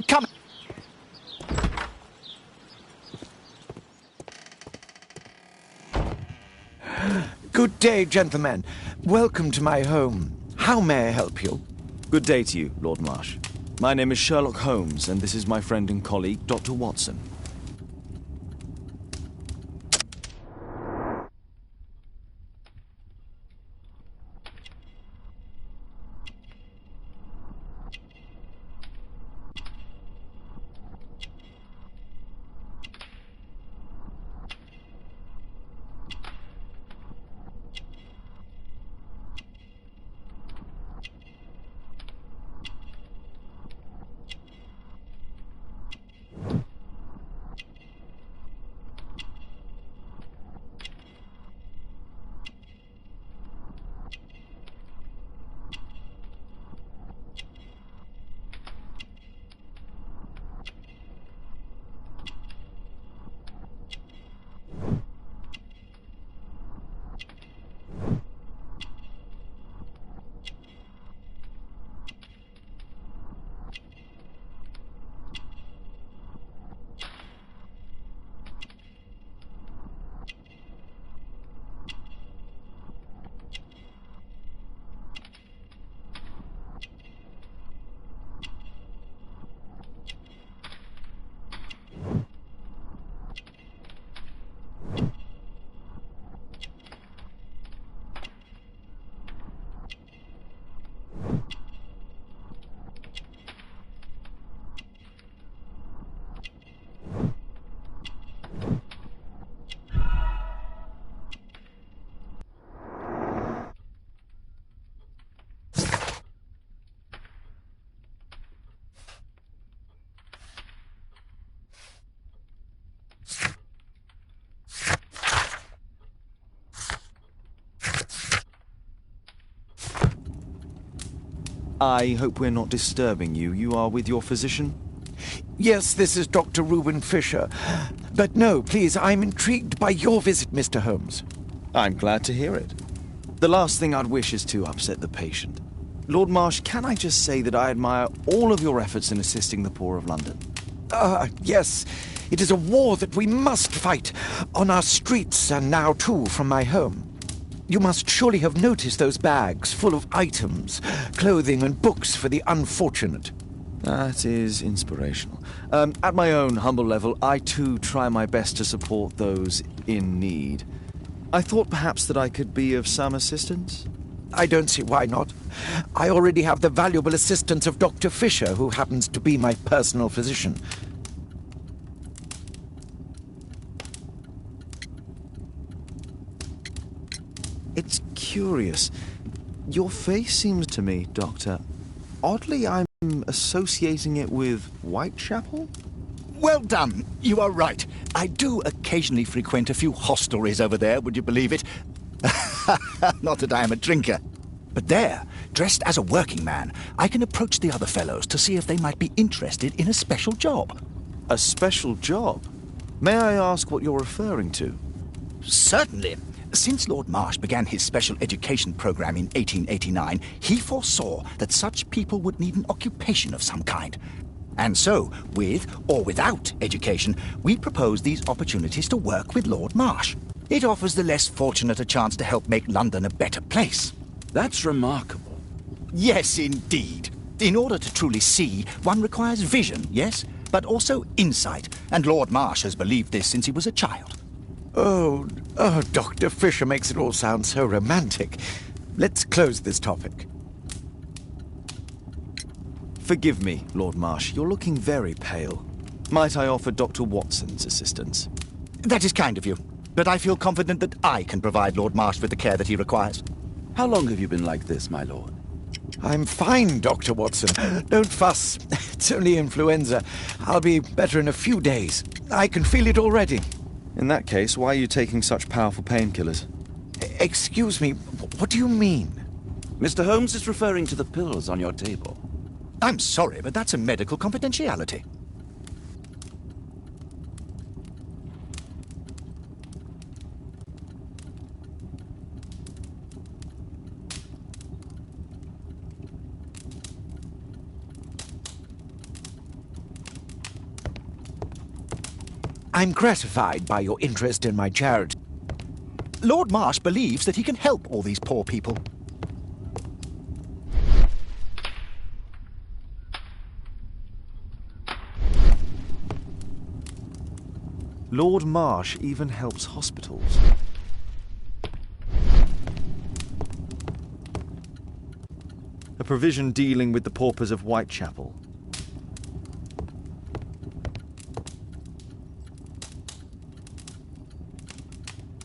Come. Good day, gentlemen. Welcome to my home. How may I help you? Good day to you, Lord Marsh. My name is Sherlock Holmes, and this is my friend and colleague, Dr. Watson. I hope we're not disturbing you. You are with your physician? Yes, this is Dr. Reuben Fisher. But no, please, I'm intrigued by your visit, Mr. Holmes. I'm glad to hear it. The last thing I'd wish is to upset the patient. Lord Marsh, can I just say that I admire all of your efforts in assisting the poor of London? Yes. It is a war that we must fight, on our streets and now, too, from my home. You must surely have noticed those bags full of items, clothing and books for the unfortunate. That is inspirational. At my own humble level, I too try my best to support those in need. I thought perhaps that I could be of some assistance. I don't see why not. I already have the valuable assistance of Dr. Fisher, who happens to be my personal physician. It's curious. Your face seems to me, Doctor. Oddly, I'm associating it with Whitechapel? Well done. You are right. I do occasionally frequent a few hostelries over there, would you believe it? Not that I am a drinker. But there, dressed as a working man, I can approach the other fellows to see if they might be interested in a special job. A special job? May I ask what you're referring to? Certainly. Since Lord Marsh began his special education program in 1889, he foresaw that such people would need an occupation of some kind. And so, with or without education, we propose these opportunities to work with Lord Marsh. It offers the less fortunate a chance to help make London a better place. That's remarkable. Yes, indeed. In order to truly see, one requires vision, yes, but also insight. And Lord Marsh has believed this since he was a child. Oh, Dr. Fisher makes it all sound so romantic. Let's close this topic. Forgive me, Lord Marsh. You're looking very pale. Might I offer Dr. Watson's assistance? That is kind of you, but I feel confident that I can provide Lord Marsh with the care that he requires. How long have you been like this, my lord? I'm fine, Dr. Watson. Don't fuss. It's only influenza. I'll be better in a few days. I can feel it already. In that case, why are you taking such powerful painkillers? Excuse me, what do you mean? Mr. Holmes is referring to the pills on your table. I'm sorry, but that's a medical confidentiality. I'm gratified by your interest in my charity. Lord Marsh believes that he can help all these poor people. Lord Marsh even helps hospitals. A provision dealing with the paupers of Whitechapel.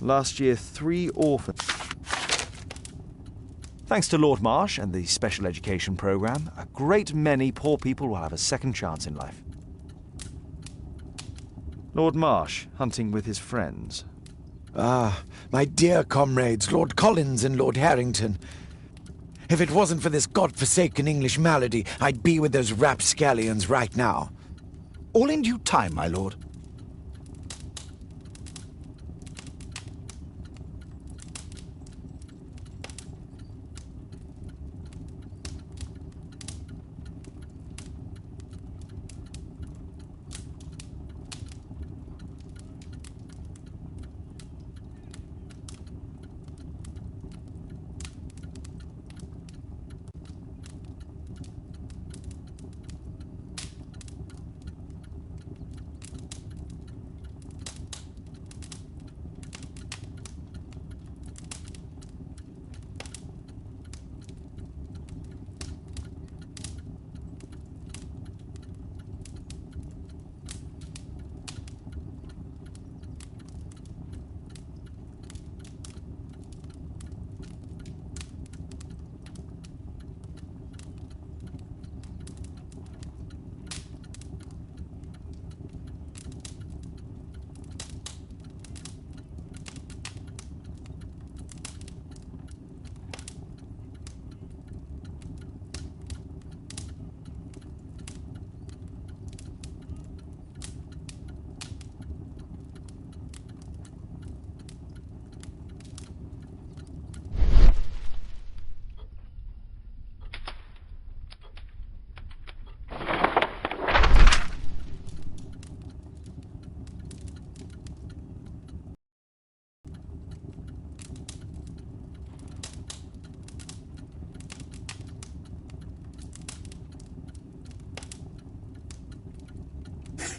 Last year, 3 orphans. Thanks to Lord Marsh and the special education program, a great many poor people will have a second chance in life. Lord Marsh, hunting with his friends. Ah, my dear comrades, Lord Collins and Lord Harrington. If it wasn't for this godforsaken English malady, I'd be with those rapscallions right now. All in due time, my lord.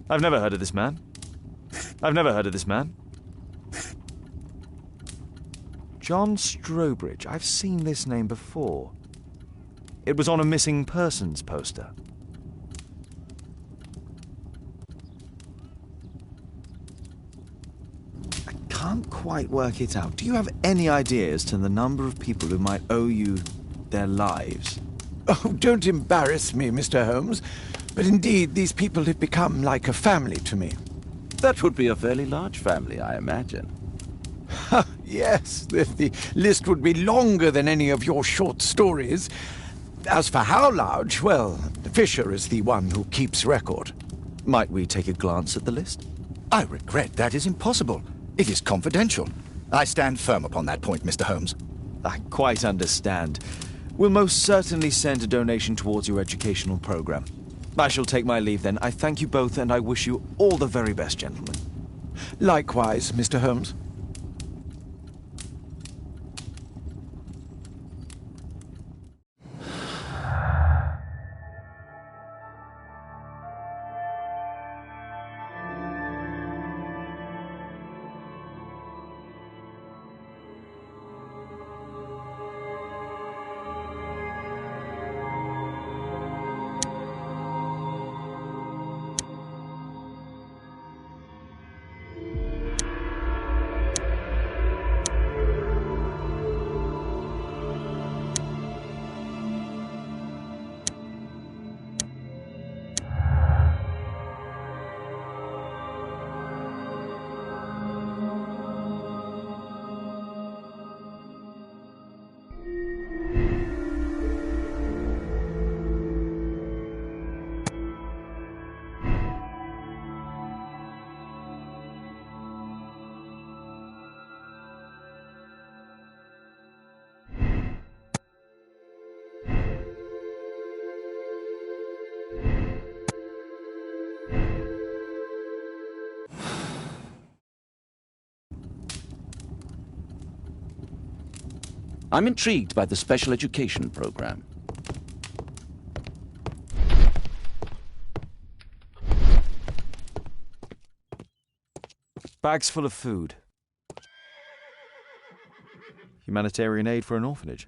I've never heard of this man. I've never heard of this man. John Strobridge. I've seen this name before. It was on a missing persons poster. I can't quite work it out. Do you have any idea as to the number of people who might owe you their lives? Oh, don't embarrass me, Mr. Holmes. But indeed, these people have become like a family to me. That would be a fairly large family, I imagine. Yes, the list would be longer than any of your short stories. As for how large, well, Fisher is the one who keeps record. Might we take a glance at the list? I regret that is impossible. It is confidential. I stand firm upon that point, Mr. Holmes. I quite understand. We'll most certainly send a donation towards your educational program. I shall take my leave then. I thank you both, and I wish you all the very best, gentlemen. Likewise, Mr. Holmes. I'm intrigued by the special education program. Bags full of food. Humanitarian aid for an orphanage.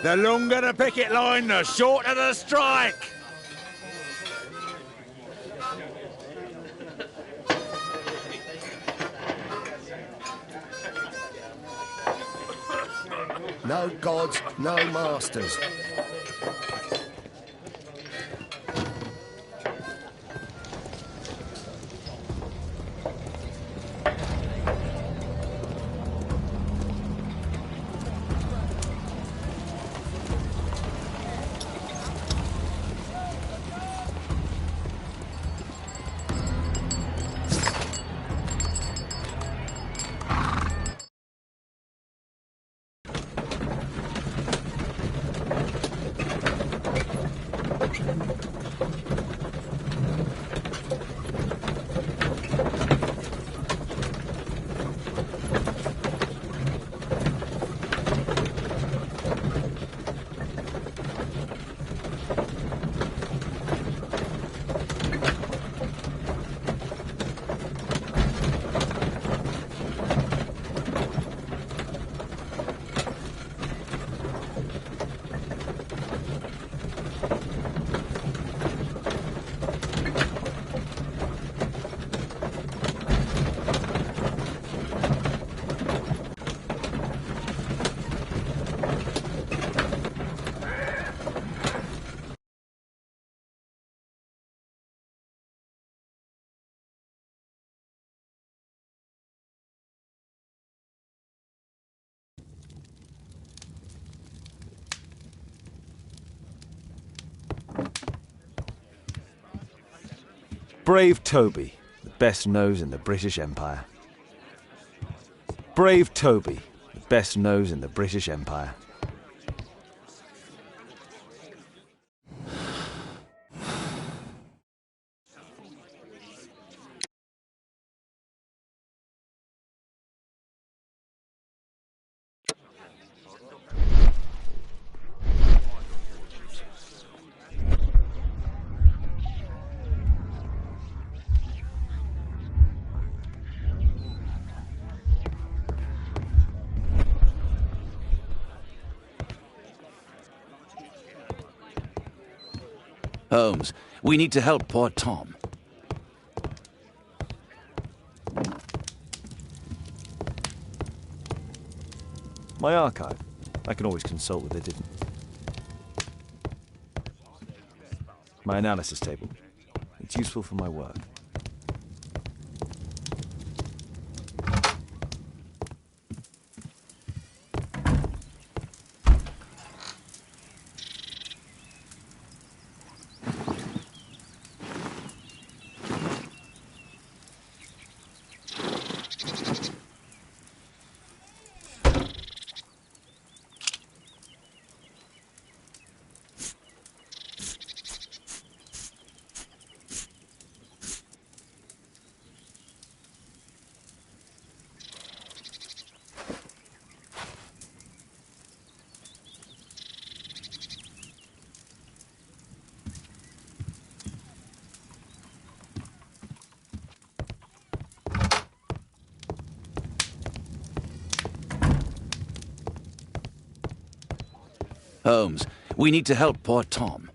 The longer the picket line, the shorter the strike. No gods, no masters. Brave Toby, the best nose in the British Empire. Brave Toby, the best nose in the British Empire. Holmes, we need to help poor Tom. My archive. I can always consult with it. My analysis table. It's useful for my work. Holmes, we need to help poor Tom.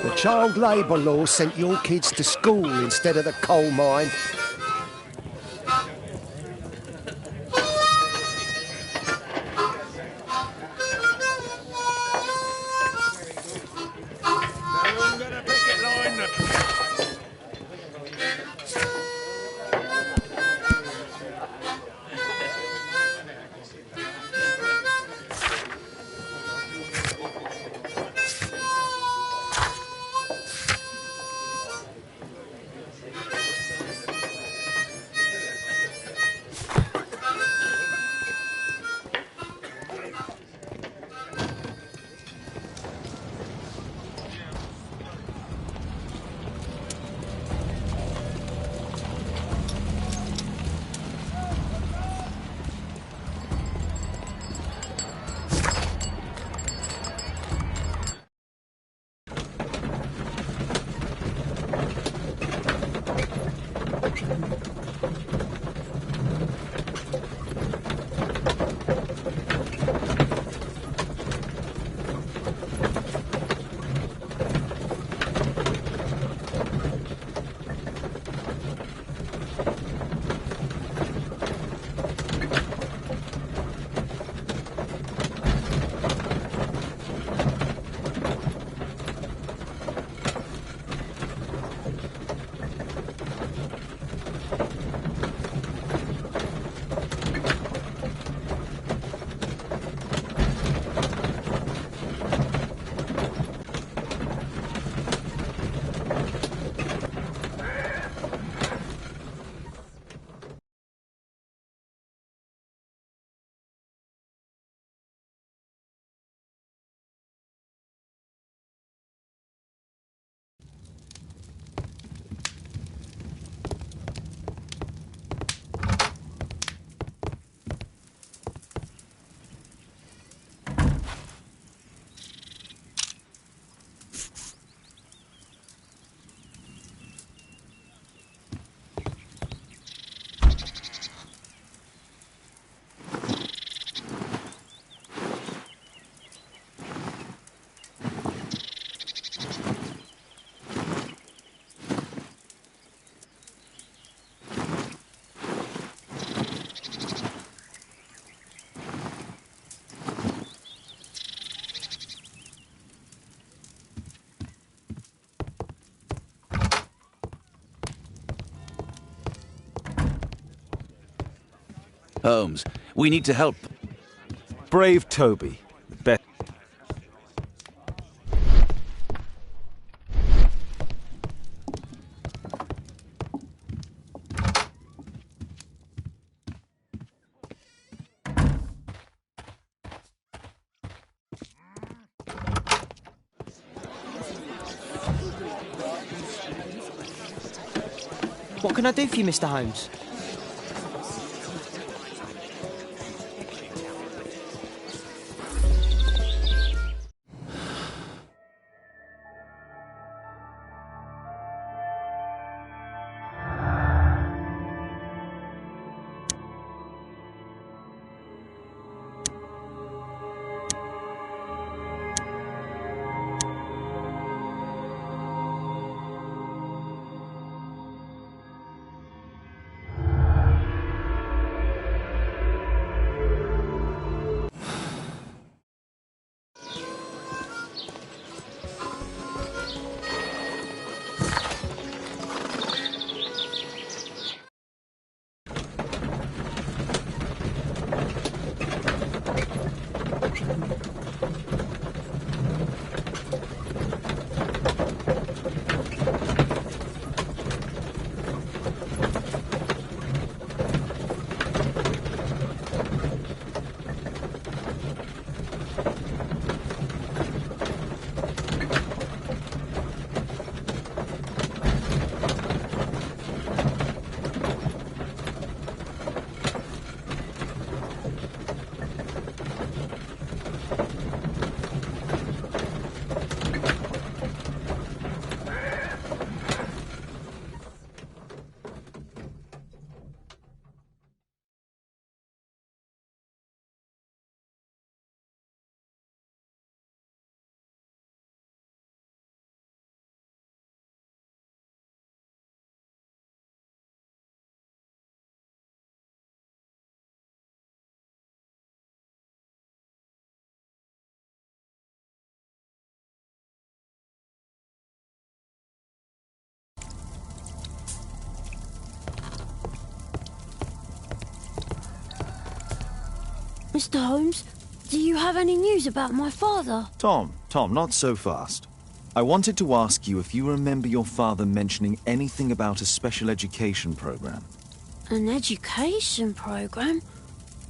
The child labour law sent your kids to school instead of the coal mine. Holmes, we need to help. Brave Toby. Best. What can I do for you, Mr. Holmes? Mr. Holmes, do you have any news about my father? Tom, not so fast. I wanted to ask you if you remember your father mentioning anything about a special education program. An education program?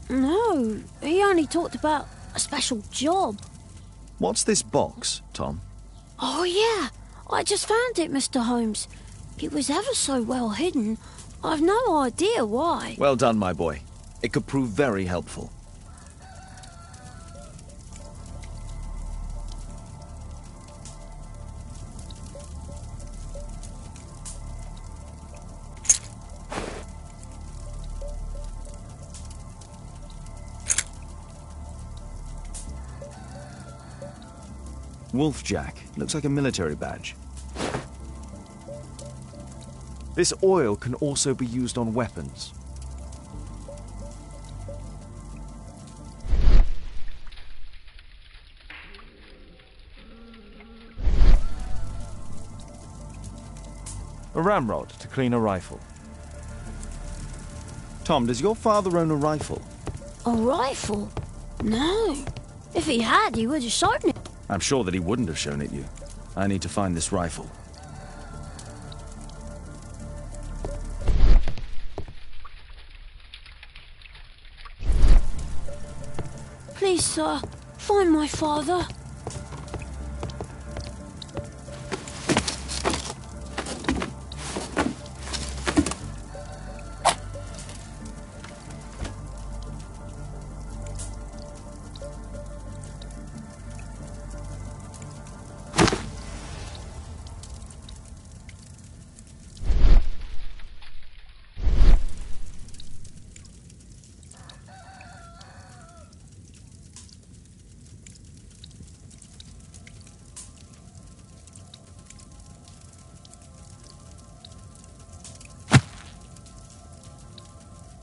No, he only talked about a special job. What's this box, Tom? Oh yeah, I just found it, Mr. Holmes. It was ever so well hidden. I've no idea why. Well done, my boy. It could prove very helpful. Wolfjack. Looks like a military badge. This oil can also be used on weapons. A ramrod to clean a rifle. Tom, does your father own a rifle? A rifle? No. If he had, he would have shown it. I'm sure that he wouldn't have shown it you. I need to find this rifle. Please, sir, find my father.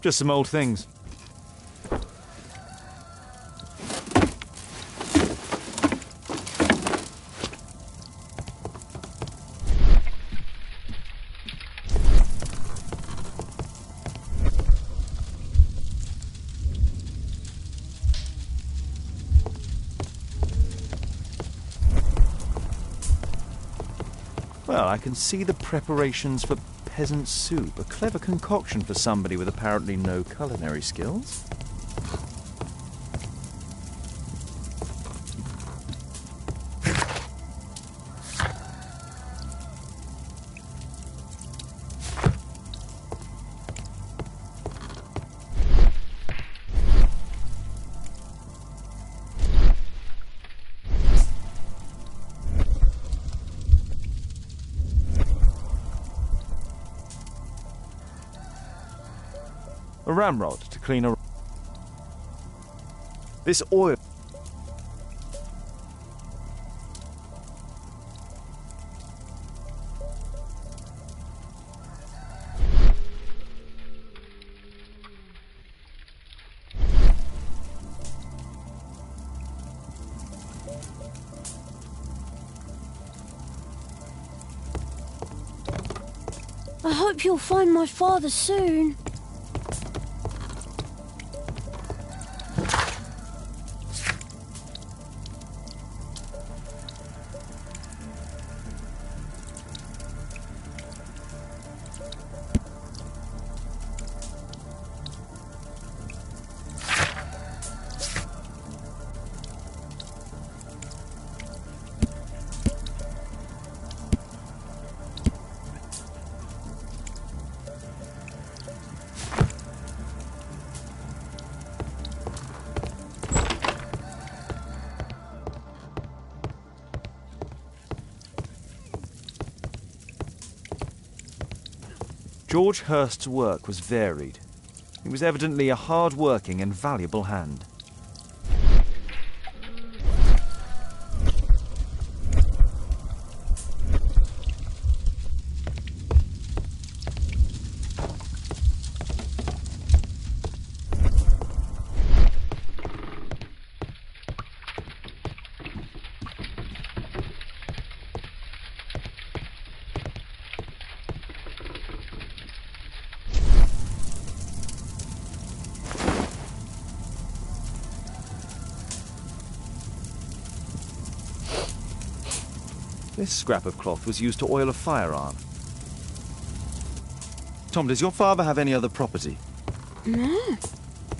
Just some old things. Well, I can see the preparations for peasant soup. A clever concoction for somebody with apparently no culinary skills. A ramrod to clean a... This oil... I hope you'll find my father soon. George Hurst's work was varied. He was evidently a hard-working and valuable hand. This scrap of cloth was used to oil a firearm. Tom, does your father have any other property? No.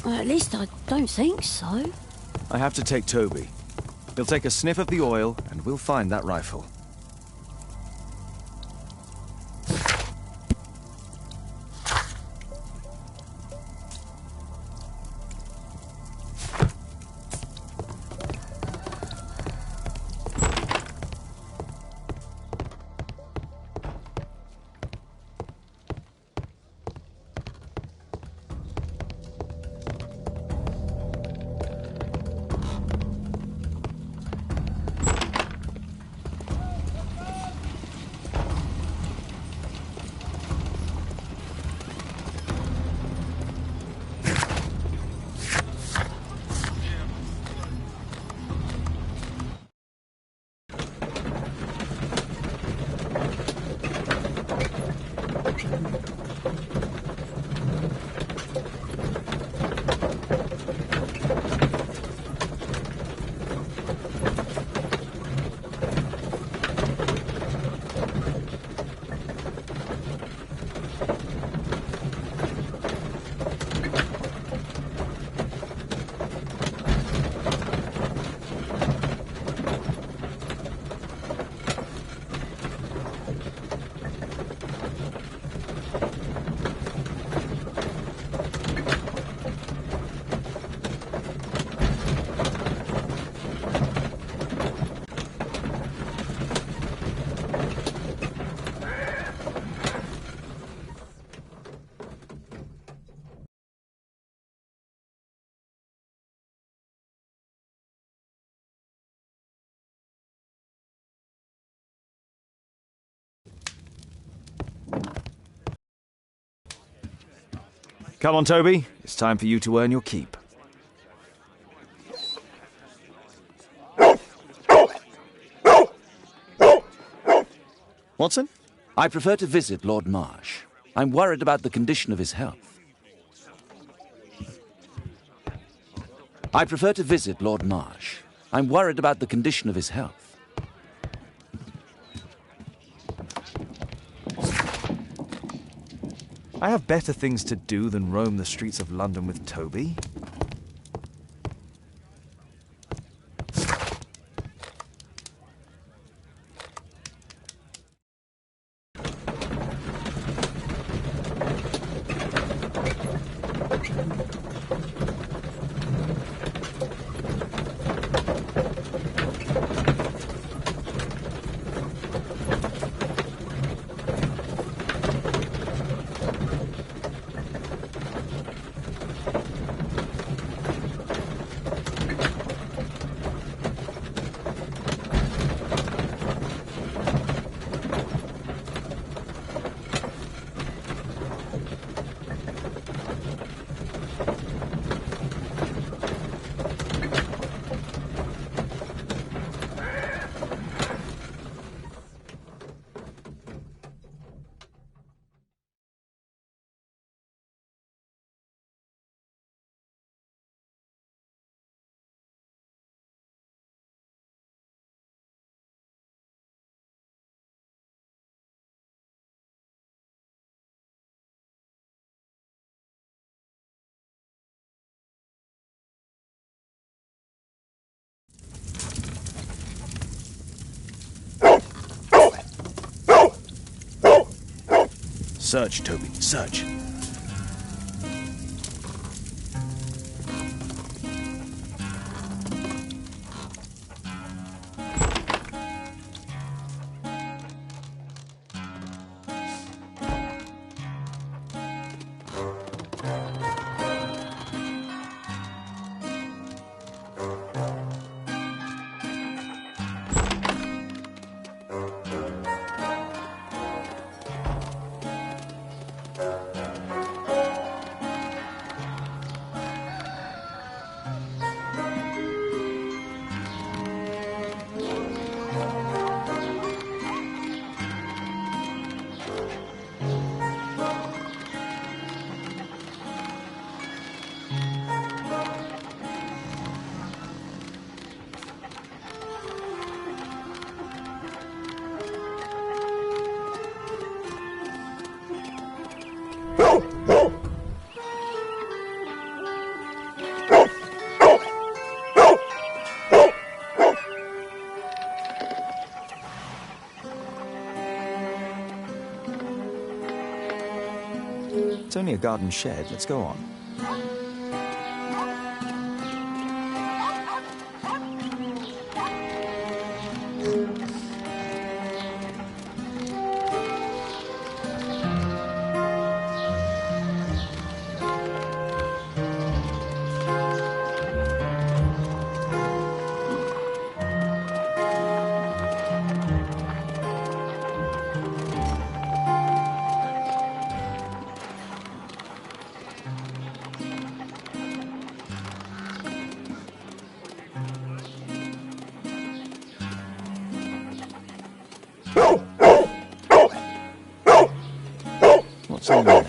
Well, at least I don't think so. I have to take Toby. He'll take a sniff of the oil, and we'll find that rifle. Come on, Toby. It's time for you to earn your keep. Watson? I prefer to visit Lord Marsh. I'm worried about the condition of his health. I prefer to visit Lord Marsh. I'm worried about the condition of his health. I have better things to do than roam the streets of London with Toby. Search, Toby, search. It's only a garden shed. Let's go on. What's in there?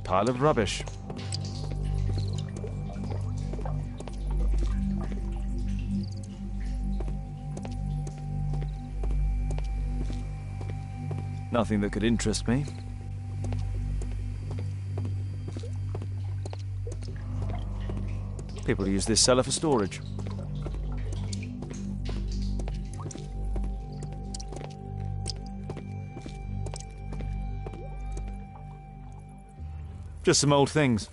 Pile of rubbish. Nothing that could interest me. People use this cellar for storage. Just some old things.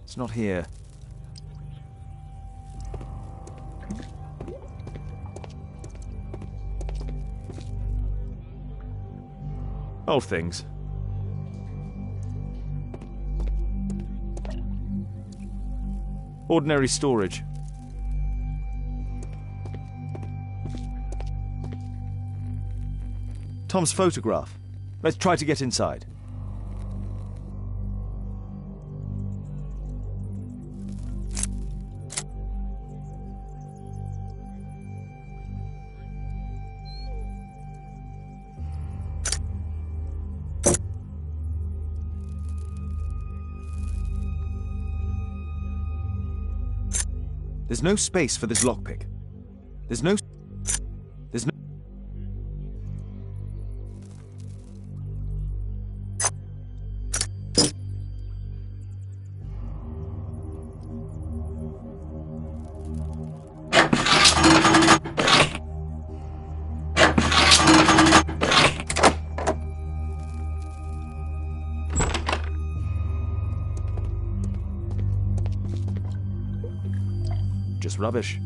It's not here. Old things. Ordinary storage. Tom's photograph. Let's try to get inside. There's no space for this lockpick. There's no... Just rubbish.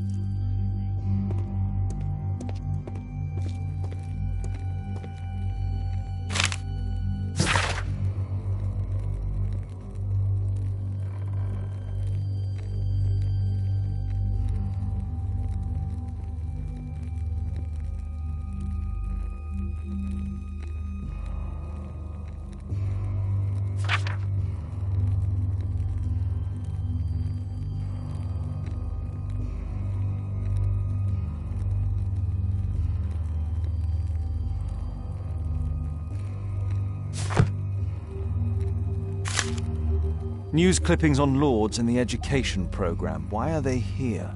News clippings on Lords and the education program. Why are they here?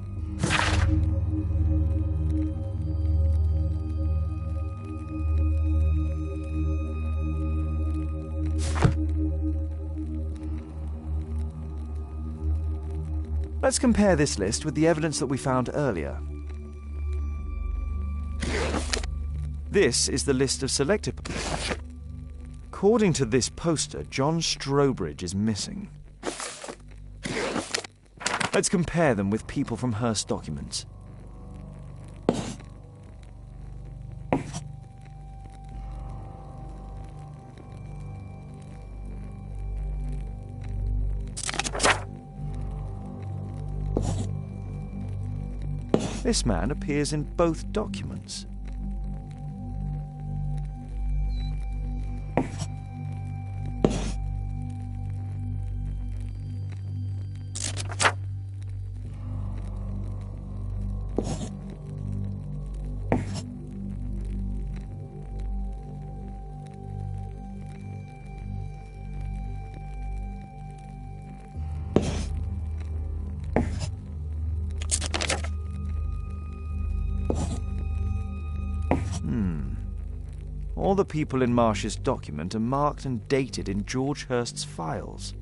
Let's compare this list with the evidence that we found earlier. This is the list of selected... According to this poster, John Strobridge is missing. Let's compare them with people from Hearst documents. This man appears in both documents. All the people in Marsh's document are marked and dated in George Hearst's files.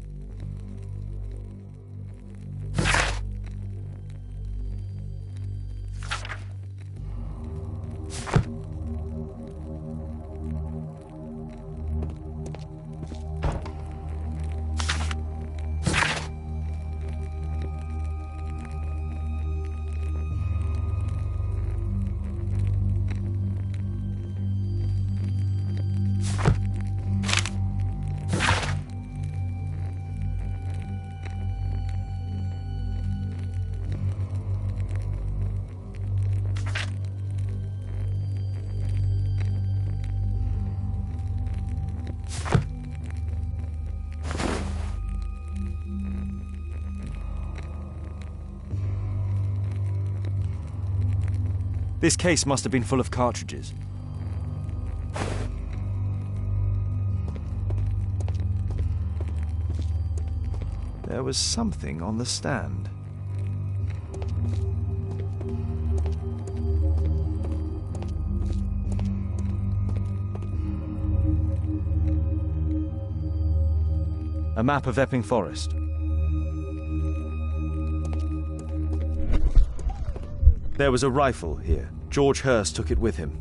This case must have been full of cartridges. There was something on the stand. A map of Epping Forest. There was a rifle here. George Hearst took it with him.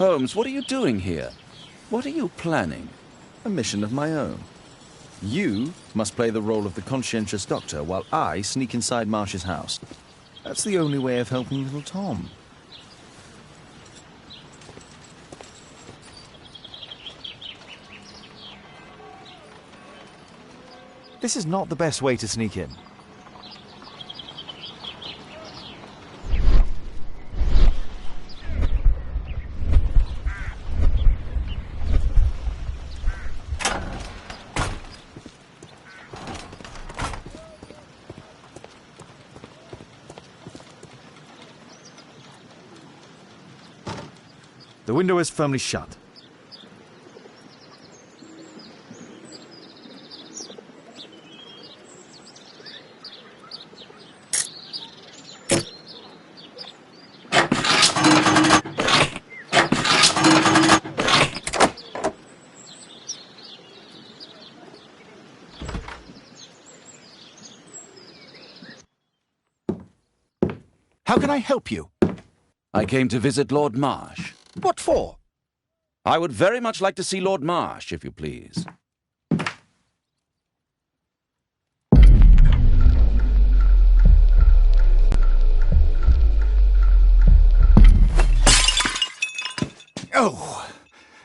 Holmes, what are you doing here? What are you planning? A mission of my own. You must play the role of the conscientious doctor while I sneak inside Marsh's house. That's the only way of helping little Tom. This is not the best way to sneak in. The window is firmly shut. How can I help you? I came to visit Lord Marsh. What for? I would very much like to see Lord Marsh, if you please. Oh,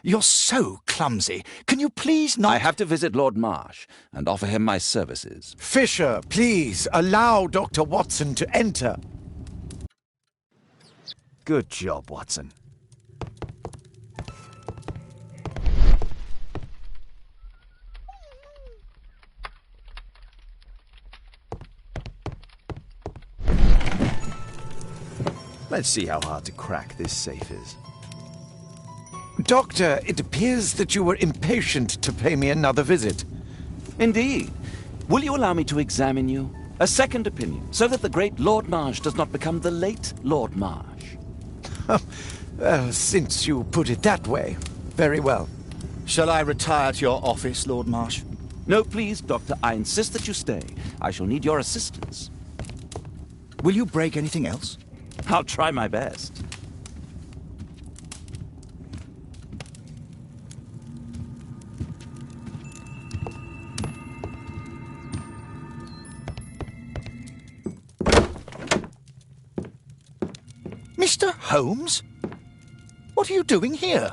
you're so clumsy. Can you please not... I have to visit Lord Marsh and offer him my services. Fisher, please allow Dr. Watson to enter. Good job, Watson. Let's see how hard to crack this safe is. Doctor, it appears that you were impatient to pay me another visit. Indeed. Will you allow me to examine you? A second opinion, so that the great Lord Marsh does not become the late Lord Marsh. Well, since you put it that way, very well. Shall I retire to your office, Lord Marsh? No, please, Doctor. I insist that you stay. I shall need your assistance. Will you break anything else? I'll try my best. Mr. Holmes? What are you doing here?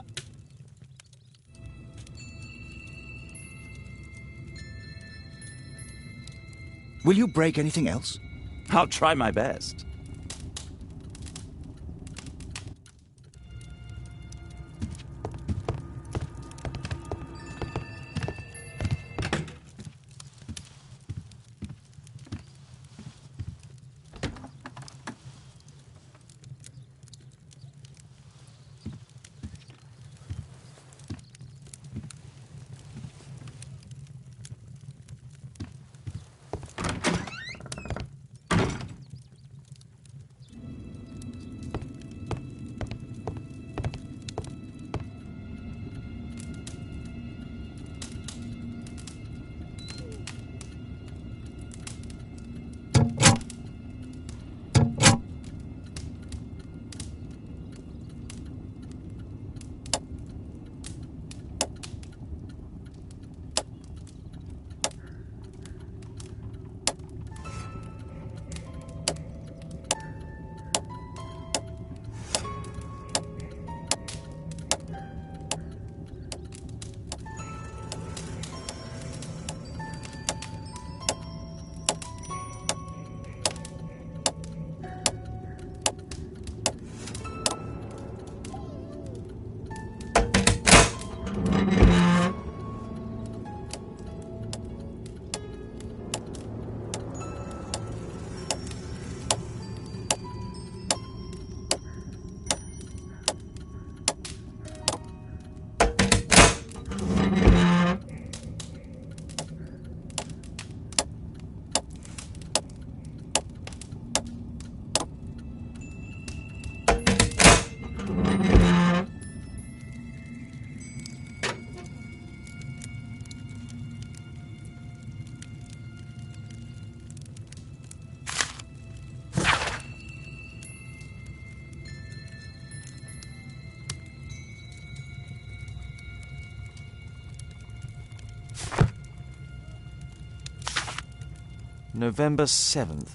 Will you break anything else? I'll try my best. November 7th.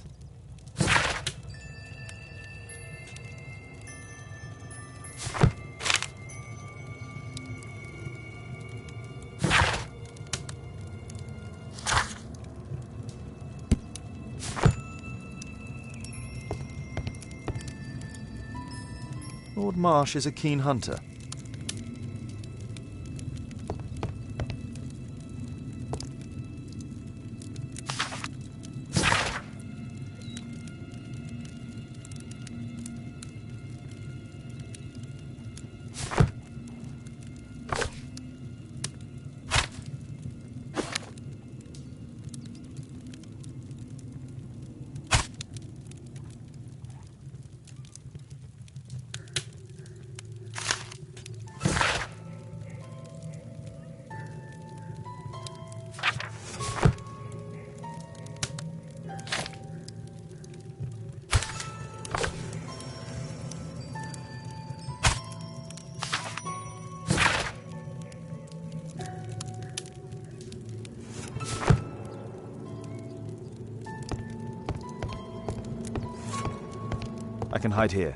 Lord Marsh is a keen hunter. I can hide here.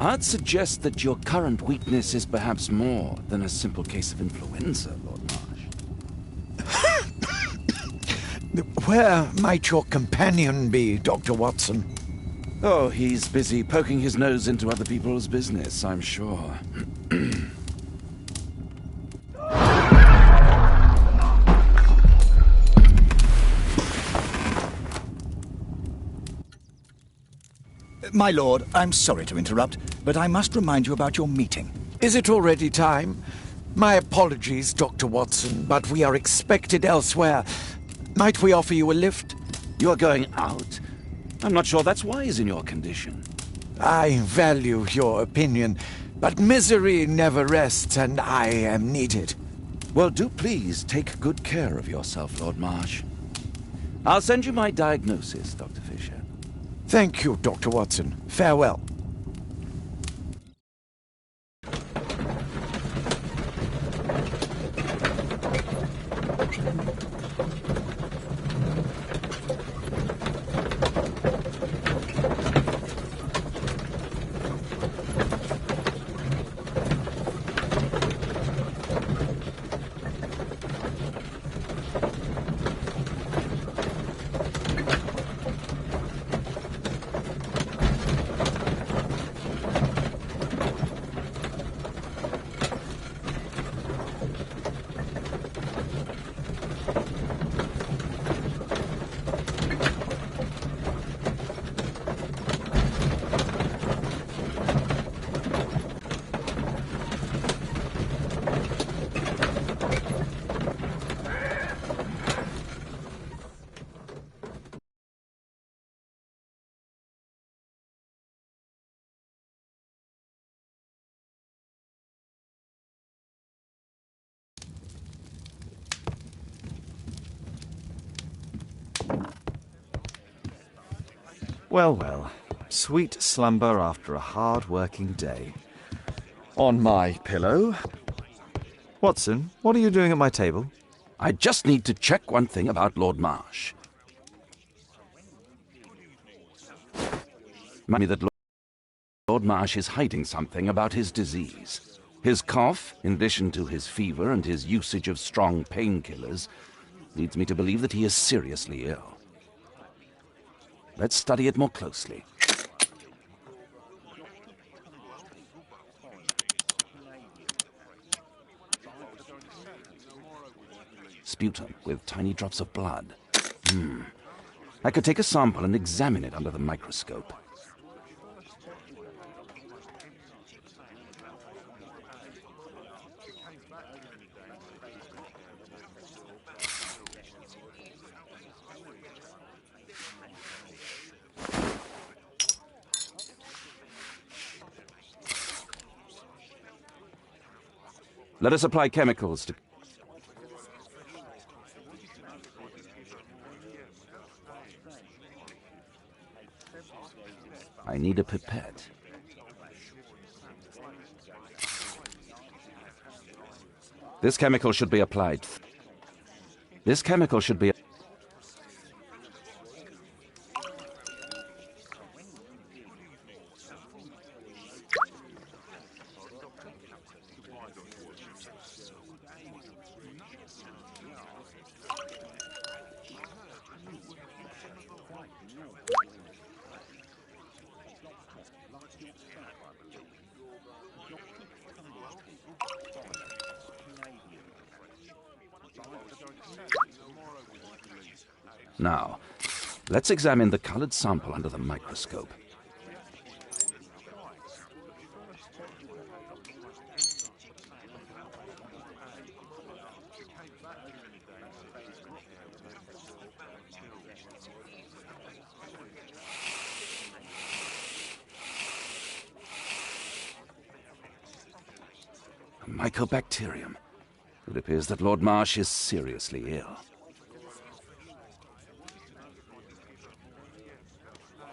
I'd suggest that your current weakness is perhaps more than a simple case of influenza, Lord Marsh. Where might your companion be, Dr. Watson? Oh, he's busy poking his nose into other people's business, I'm sure. My lord, I'm sorry to interrupt, but I must remind you about your meeting. Is it already time? My apologies, Dr. Watson, but we are expected elsewhere. Might we offer you a lift? You're going out? I'm not sure that's wise in your condition. I value your opinion, but misery never rests, and I am needed. Well, do please take good care of yourself, Lord Marsh. I'll send you my diagnosis, Dr. Fisher. Thank you, Dr. Watson. Farewell. Well, well. Sweet slumber after a hard-working day. On my pillow. Watson, what are you doing at my table? I just need to check one thing about Lord Marsh. Remind me that Lord Marsh is hiding something about his disease. His cough, in addition to his fever and his usage of strong painkillers, leads me to believe that he is seriously ill. Let's study it more closely. Sputum with tiny drops of blood. I could take a sample and examine it under the microscope. Let us apply chemicals to... I need a pipette. This chemical should be applied. This chemical should be... Now, let's examine the colored sample under the microscope. A mycobacterium. It appears that Lord Marsh is seriously ill.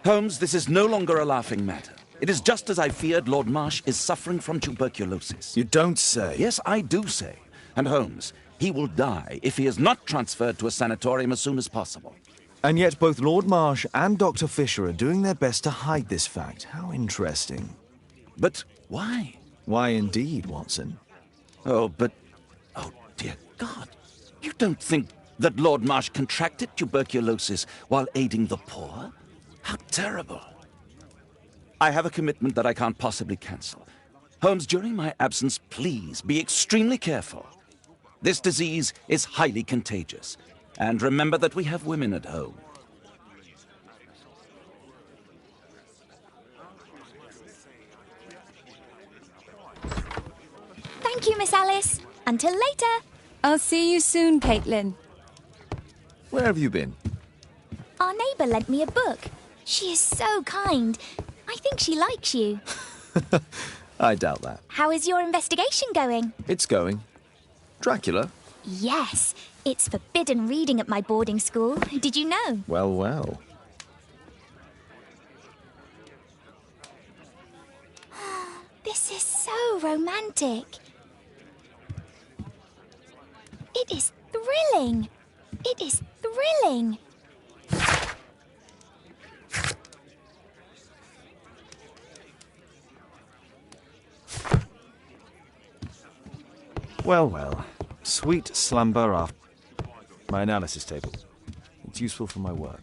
Holmes, this is no longer a laughing matter. It is just as I feared. Lord Marsh is suffering from tuberculosis. You don't say. Yes, I do say. And Holmes, he will die if he is not transferred to a sanatorium as soon as possible. And yet both Lord Marsh and Dr. Fisher are doing their best to hide this fact. How interesting. But why? Why indeed, Watson? Oh, dear God. You don't think that Lord Marsh contracted tuberculosis while aiding the poor? How terrible. I have a commitment that I can't possibly cancel. Holmes, during my absence, please be extremely careful. This disease is highly contagious. And remember that we have women at home. Thank you, Miss Alice. Until later. I'll see you soon, Caitlin. Where have you been? Our neighbour lent me a book. She is so kind. I think she likes you. I doubt that. How is your investigation going? It's going. Dracula? Yes. It's forbidden reading at my boarding school. Did you know? Well, well. This is so romantic. It is thrilling. It is thrilling. Well, well. Sweet slumber after my analysis table. It's useful for my work.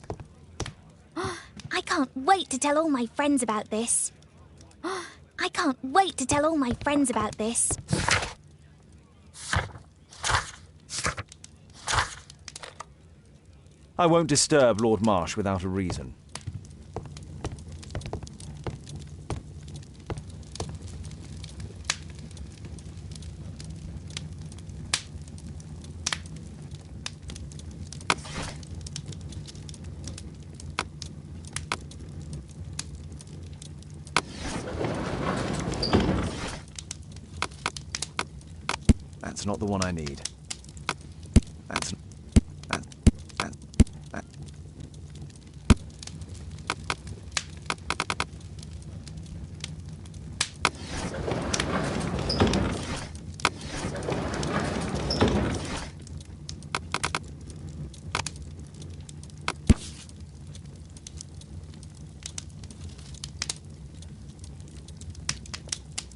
I can't wait to tell all my friends about this. I can't wait to tell all my friends about this. I won't disturb Lord Marsh without a reason. That's not the one I need. That's...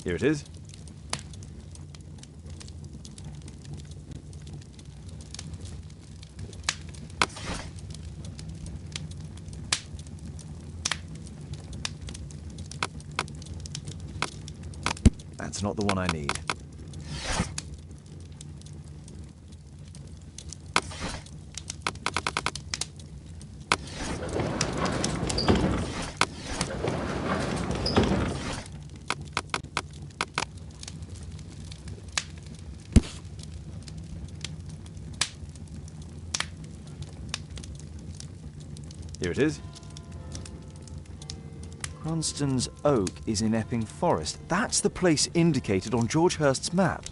Here it is. That's not the one I need. Here it is. Cranston's Oak is in Epping Forest. That's the place indicated on George Hurst's map.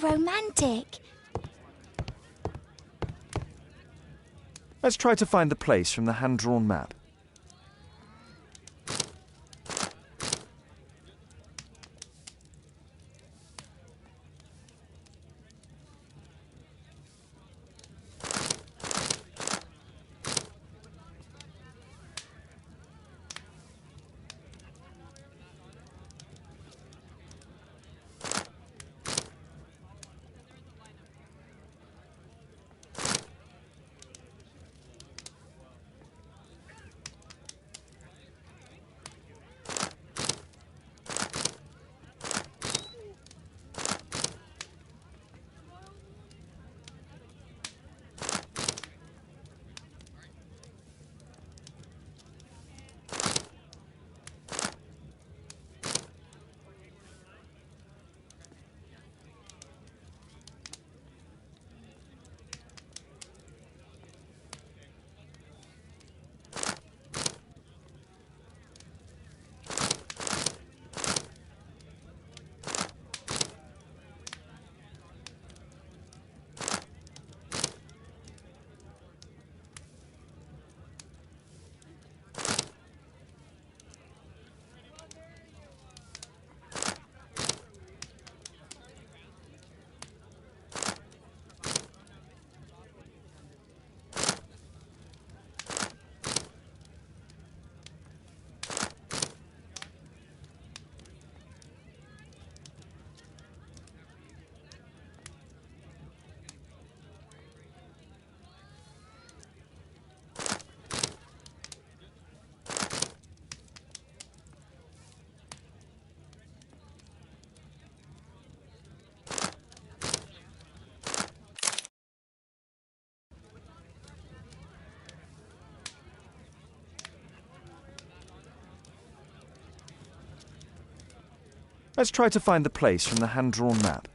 so romantic. Let's try to find the place from the hand-drawn map. Let's try to find the place from the hand-drawn map.